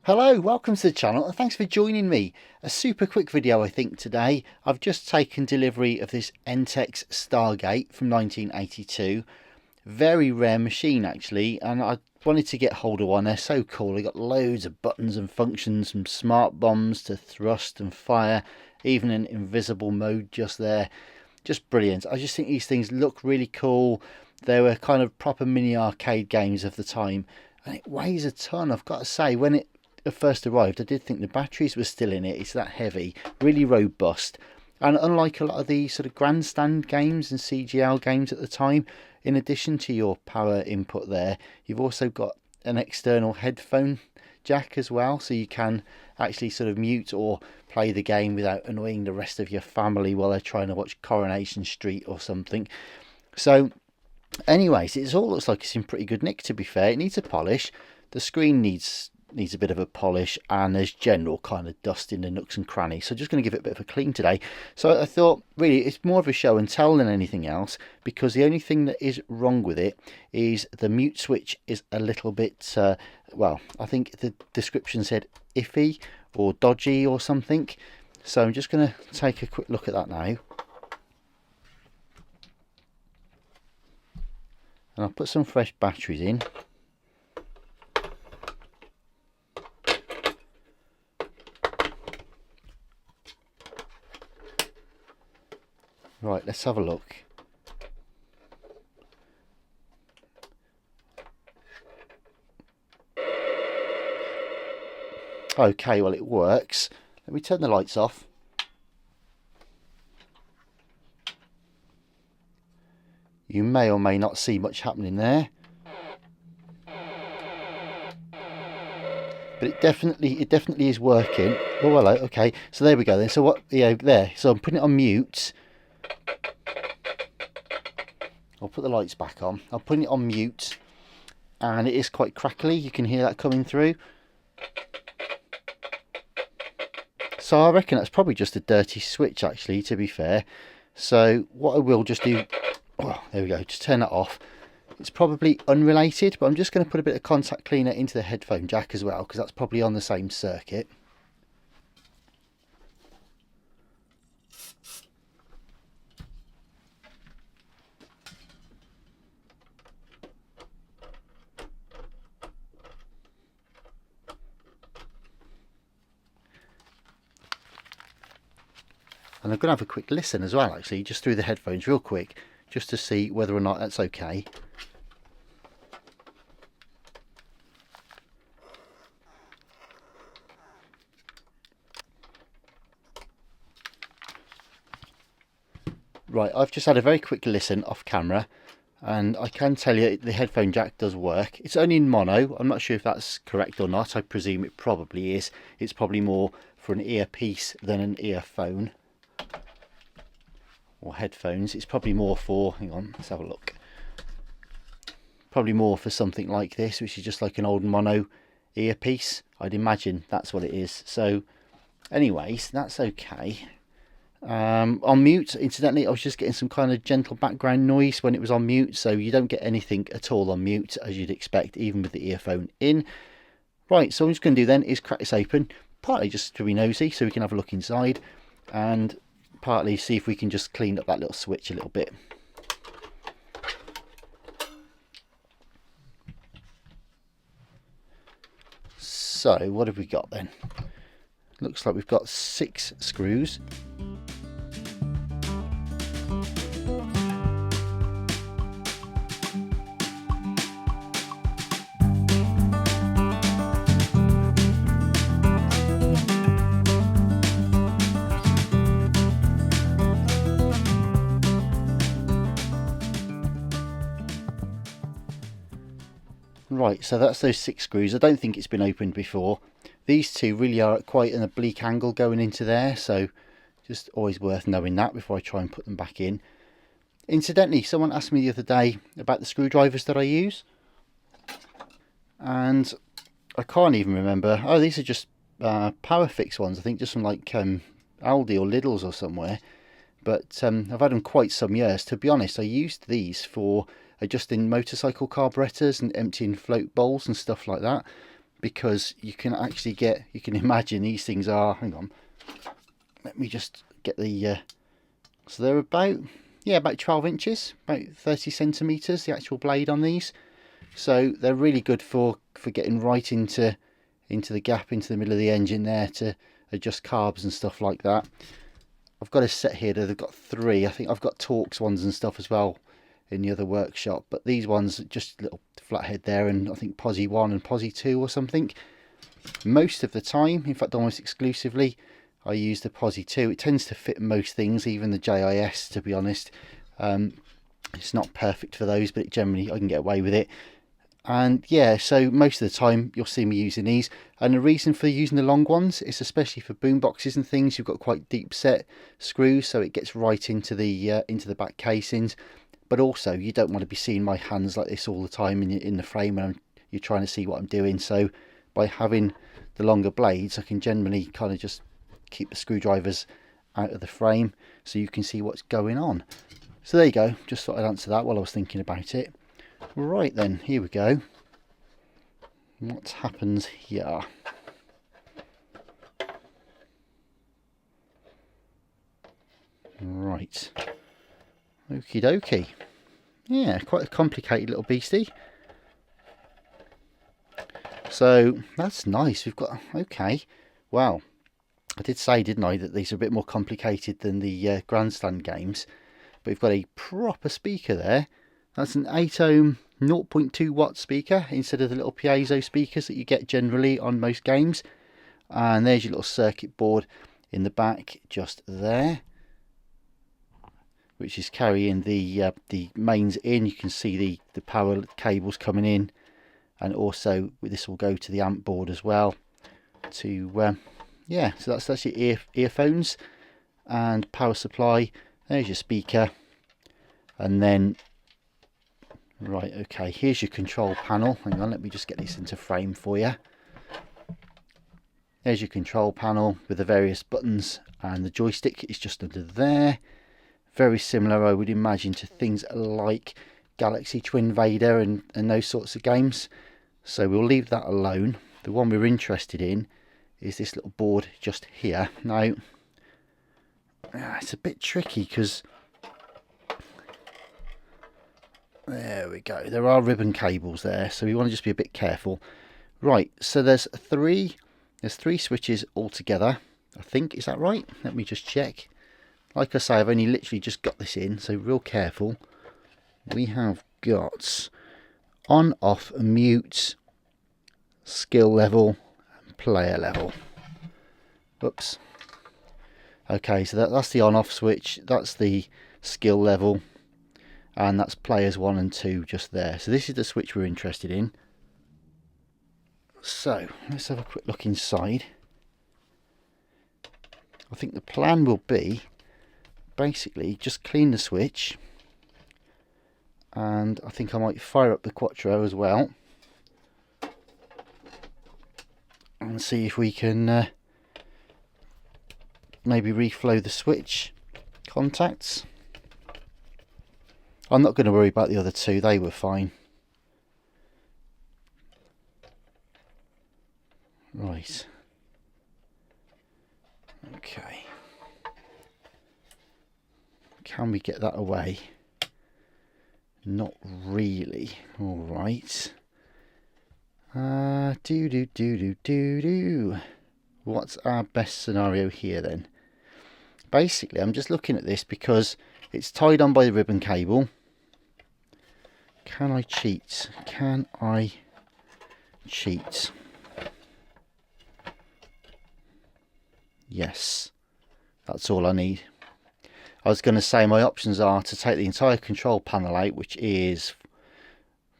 Hello, welcome to the channel and thanks for joining me. A super quick video I think today. I've just taken delivery of this Entex Stargate from 1982. Very rare machine actually, and I wanted to get hold of one. They're so cool. They got loads of buttons and functions, from smart bombs to thrust and fire, even an invisible mode just there. Just brilliant. I just think these things look really cool. They were kind of proper mini arcade games of the time, and it weighs a ton. I've got to say, when it first arrived I did think the batteries were still in it. It's that heavy, really robust, and unlike a lot of the sort of grandstand games and CGL games at the time, in addition to your power input there, you've also got an external headphone jack as well, so you can actually sort of mute or play the game without annoying the rest of your family while they're trying to watch Coronation Street or something. So anyways, it all looks like it's in pretty good nick, to be fair. It needs a polish. The screen needs a bit of a polish, and there's general kind of dust in the nooks and crannies, so just going to give it a bit of a clean today. So I thought really it's more of a show and tell than anything else, because the only thing that is wrong with it is the mute switch is a little bit well, I think the description said iffy or dodgy or something. So I'm just going to take a quick look at that now, and I'll put some fresh batteries in. Right, let's have a look. Okay, well it works. Let me turn the lights off. You may or may not see much happening there, but it definitely is working. Oh hello, okay, so there we go then. So what, yeah, there, so I'm putting it on mute. I'll put the lights back on. I'm putting it on mute, and it is quite crackly. You can hear that coming through. So I reckon that's probably just a dirty switch actually, to be fair. So what I will just do, oh, there we go, just turn that off. It's probably unrelated, but I'm just going to put a bit of contact cleaner into the headphone jack as well, because that's probably on the same circuit. And I'm going to have a quick listen as well, actually, just through the headphones real quick, just to see whether or not that's okay. Right, I've just had a very quick listen off camera, and I can tell you the headphone jack does work. It's only in mono. I'm not sure if that's correct or not. I presume it probably is. It's probably more for an earpiece than an earphone or headphones. It's probably more for, hang on, let's have a look. Probably more for something like this, which is just like an old mono earpiece. I'd imagine that's what it is. So anyways, that's okay. On mute, incidentally, I was just getting some kind of gentle background noise when it was on mute, so you don't get anything at all on mute, as you'd expect, even with the earphone in. Right, so what I'm just going to do then is crack this open, partly just to be nosy so we can have a look inside, and partly see if we can just clean up that little switch a little bit. So what have we got then? Looks like we've got 6 screws. Right, so that's those 6 screws. I don't think it's been opened before. These two really are at quite an oblique angle going into there, so just always worth knowing that before I try and put them back in. Incidentally, someone asked me the other day about the screwdrivers that I use, and I can't even remember. Oh, these are just Power Fix ones, I think, just from like Aldi or Lidl's or somewhere. But I've had them quite some years. To be honest, I used these for adjusting motorcycle carburetors and emptying float bowls and stuff like that. because you can actually get, you can imagine these things are, hang on, let me just get the, so they're about, yeah, about 12 inches, about 30 centimetres, the actual blade on these. So they're really good for getting right into the gap, into the middle of the engine there, to adjust carbs and stuff like that. I've got a set here that they've got 3. I think I've got Torx ones and stuff as well in the other workshop, but these ones are just a little flathead there, and I think Posi 1 and Posi 2 or something. Most of the time, in fact almost exclusively, I use the Posi 2. It tends to fit most things, even the JIS, to be honest. It's not perfect for those, but generally I can get away with it. And yeah, so most of the time you'll see me using these, and the reason for using the long ones is especially for boom boxes and things. You've got quite deep set screws, so it gets right into the back casings. But also you don't want to be seeing my hands like this all the time in the frame when you're trying to see what I'm doing. So by having the longer blades, I can generally kind of just keep the screwdrivers out of the frame so you can see what's going on. So there you go, just thought I'd answer that while I was thinking about it. Right then, here we go. What happens here? Right. Okie dokie. Yeah, quite a complicated little beastie. So that's nice. We've got, okay. Wow. I did say, didn't I, that these are a bit more complicated than the grandstand games. But we've got a proper speaker there. That's an 8 ohm 0.2 watt speaker instead of the little piezo speakers that you get generally on most games. And there's your little circuit board in the back just there, which is carrying the mains in. You can see the power cables coming in, and also this will go to the amp board as well. To yeah, so that's your earphones and power supply. There's your speaker, and then right, okay, here's your control panel. Hang on, let me just get this into frame for you. There's your control panel with the various buttons, and the joystick is just under there. Very similar, I would imagine, to things like Galaxy Twin Vader and those sorts of games. So we'll leave that alone. The one we're interested in is this little board just here. Now, it's a bit tricky because there we go. There are ribbon cables there, so we want to just be a bit careful. Right, so there's three switches altogether, I think. Is that right? Let me just check. Like I say, I've only literally just got this in, so real careful. We have got on, off, mute, skill level, and player level. Oops. Okay, so that's the on-off switch, that's the skill level, and that's players 1 and 2 just there. So this is the switch we're interested in. So let's have a quick look inside. I think the plan will be basically just clean the switch, and I think I might fire up the Quattro as well and see if we can maybe reflow the switch contacts. I'm not going to worry about the other two, they were fine. Right. Okay. Can we get that away? Not really. Alright. What's our best scenario here then? Basically, I'm just looking at this because it's tied on by the ribbon cable. Can I cheat? Can I cheat? Yes. That's all I need. I was going to say my options are to take the entire control panel out, which is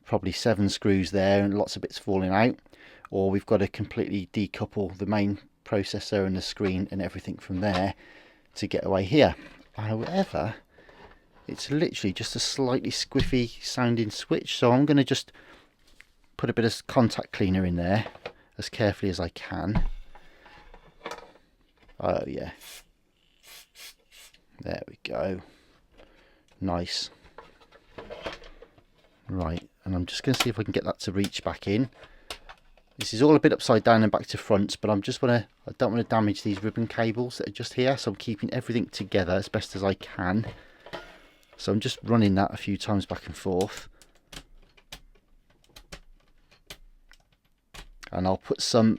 probably 7 screws there and lots of bits falling out, or we've got to completely decouple the main processor and the screen and everything from there to get away here. However, it's literally just a slightly squiffy sounding switch, so I'm going to just put a bit of contact cleaner in there as carefully as I can. Oh yeah, there we go. Nice. Right, and I'm just going to see if I can get that to reach back in. This is all a bit upside down and back to front, but I don't want to damage these ribbon cables that are just here, so I'm keeping everything together as best as I can. So I'm just running that a few times back and forth. And I'll put some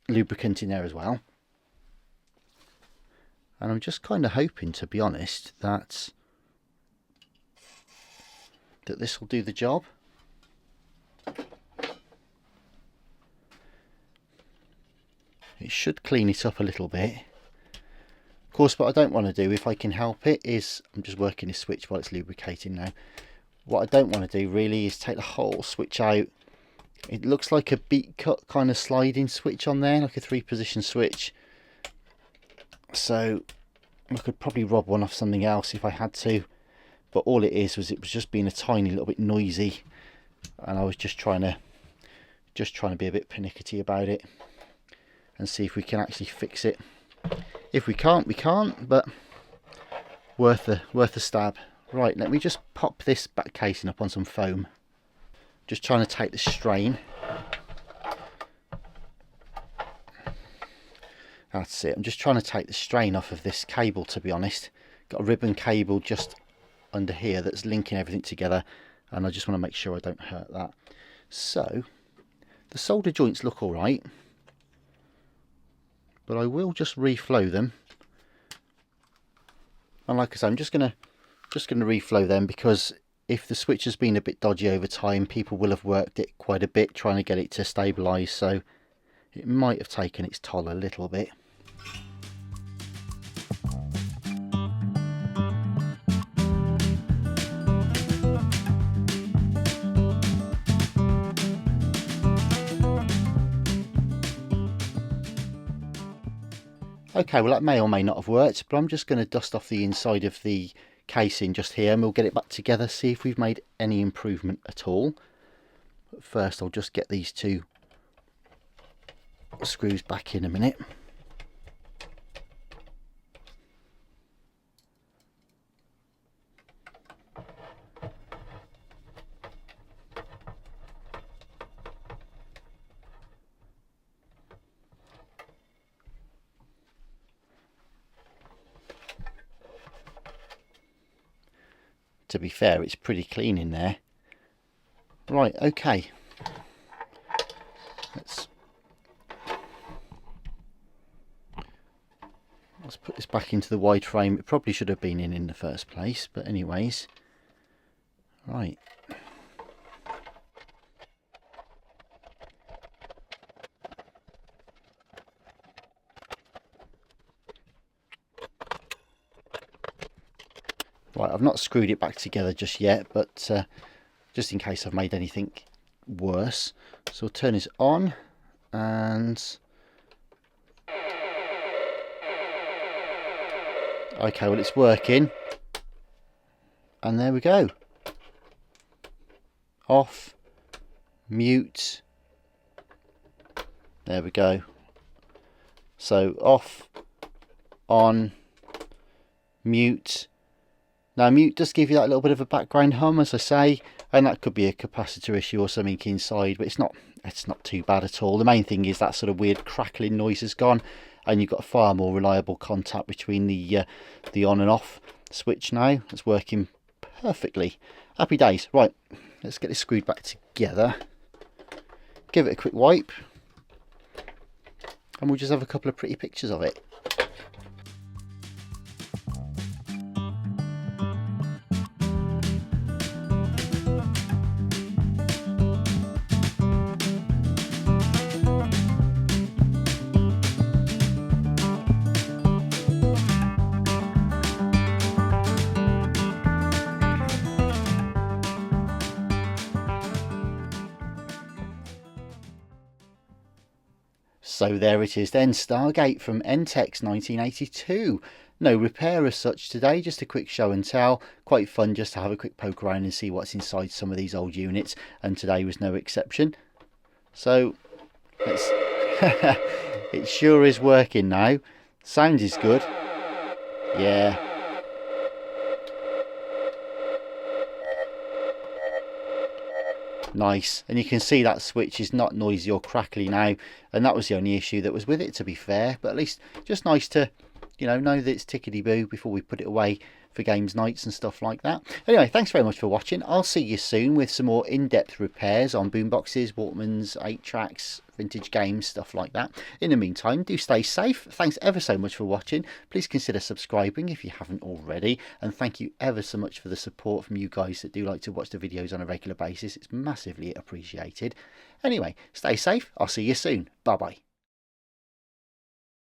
lubricant in there as well. And I'm just kind of hoping, to be honest, that this will do the job. It should clean it up a little bit. Of course, what I don't want to do, if I can help it, is I'm just working this switch while it's lubricating now. What I don't want to do really is take the whole switch out. It looks like a beat cut kind of sliding switch on there, like a 3-position switch. So I could probably rob one off something else if I had to. But all it was just being a tiny little bit noisy, and I was just trying to be a bit pernickety about it and see if we can actually fix it. If we can't, we can't, but worth a stab. Right, let me just pop this back casing up on some foam. Just trying to take the strain. That's it. I'm just trying to take the strain off of this cable, to be honest. Got a ribbon cable just under here that's linking everything together, and I just want to make sure I don't hurt that. So the solder joints look all right, but I will just reflow them. And like I say, I'm just gonna reflow them, because if the switch has been a bit dodgy over time, people will have worked it quite a bit trying to get it to stabilise, so it might have taken its toll a little bit. Okay, well that may or may not have worked, but I'm just going to dust off the inside of the casing just here, and we'll get it back together, see if we've made any improvement at all. But first I'll just get these 2 screws back in a minute. To be fair, it's pretty clean in there. Right, okay. Let's put this back into the wide frame. It probably should have been in the first place, but anyways. Right. Right, I've not screwed it back together just yet, but just in case I've made anything worse. So we'll turn this on, and okay, well it's working, and there we go. Off, mute, there we go. So off, on, mute. Now mute does give you that little bit of a background hum, as I say, and that could be a capacitor issue or something inside, but it's not too bad at all. The main thing is that sort of weird crackling noise is gone, and you've got a far more reliable contact between the on and off switch now. It's working perfectly. Happy days. Right, let's get this screwed back together. Give it a quick wipe, and we'll just have a couple of pretty pictures of it. So there it is then, Stargate from Entex 1982. No repair as such today, just a quick show and tell. Quite fun just to have a quick poke around and see what's inside some of these old units, and today was no exception. So let's it sure is working now. Sound is good. Yeah. Nice. And you can see that switch is not noisy or crackly now, and that was the only issue that was with it, to be fair. But at least just nice to, you know that it's tickety-boo before we put it away for games nights and stuff like that. Anyway, thanks very much for watching. I'll see you soon with some more in-depth repairs on boomboxes, Walkmans, 8-tracks, vintage games, stuff like that. In the meantime, do stay safe. Thanks ever so much for watching. Please consider subscribing if you haven't already, and thank you ever so much for the support from you guys that do like to watch the videos on a regular basis. It's massively appreciated. Anyway, stay safe. I'll see you soon. Bye bye.